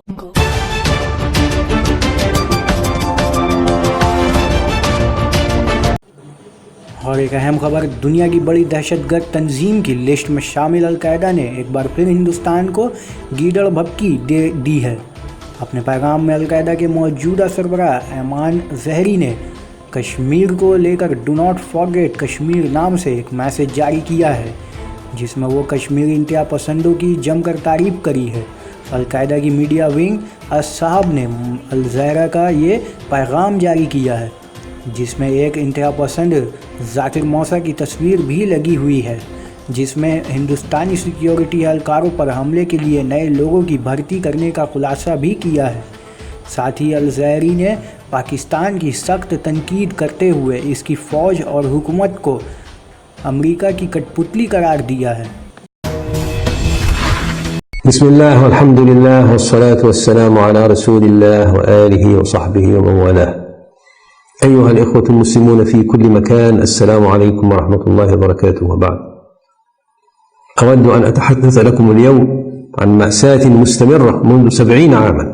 اور ایک اہم خبر، دنیا کی بڑی دہشت گرد تنظیم کی لسٹ میں شامل القاعدہ نے ایک بار پھر ہندوستان کو گیدڑ بھبکی دی ہے۔ اپنے پیغام میں القاعدہ کے موجودہ سربراہ ایمان ظہری نے کشمیر کو لے کر ڈو ناٹ فارگیٹ کشمیر نام سے ایک میسج جاری کیا ہے، جس میں وہ کشمیری انتہا پسندوں کی جم کر تعریف کری ہے۔ القاعدہ کی میڈیا ونگ الصحاب نے الزہرا کا یہ پیغام جاری کیا ہے، جس میں ایک انتہا پسند ذاکر موسیٰ کی تصویر بھی لگی ہوئی ہے، جس میں ہندوستانی سیکیورٹی اہلکاروں پر حملے کے لیے نئے لوگوں کی بھرتی کرنے کا خلاصہ بھی کیا ہے۔ ساتھ ہی الظہری نے پاکستان کی سخت تنقید کرتے ہوئے اس کی فوج اور حکومت کو امریکہ کی کٹ پتلی قرار دیا ہے۔ بسم الله والحمد لله والصلاة والسلام على رسول الله وآله وصحبه ومن والاه. أيها الإخوة المسلمون في كل مكان، السلام عليكم ورحمة الله وبركاته. وبعد، أود أن أتحدث لكم اليوم عن مأساة مستمرة منذ 70 عاما،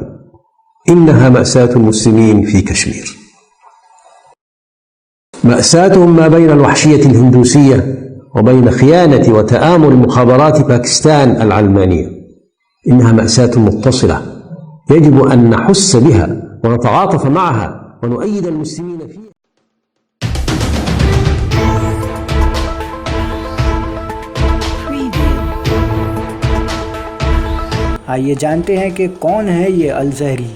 إنها مأساة المسلمين في كشمير. مأساتهم ما بين الوحشية الهندوسية وبين خيانة وتآمر مخابرات باكستان العلمانية. إنها مأساة متصلة يجب أن نحس بها ونتعاطف معها ونؤيد المسلمين فيها. آئیے جانتے ہیں کہ کون ہے یہ الظہری۔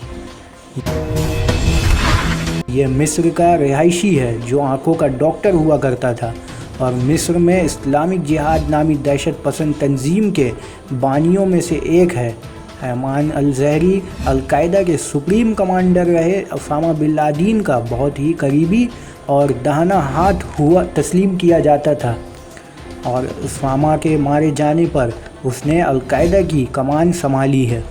یہ مصر کا رہائشی ہے جو آنکھوں کا ڈاکٹر ہوا کرتا تھا اور مصر میں اسلامک جہاد نامی دہشت پسند تنظیم کے بانیوں میں سے ایک ہے۔ ایمان الظہری القاعدہ کے سپریم کمانڈر رہے اسامہ بن لادن کا بہت ہی قریبی اور داہنا ہاتھ ہوا تسلیم کیا جاتا تھا، اور اسامہ کے مارے جانے پر اس نے القاعدہ کی کمان سنبھالی ہے۔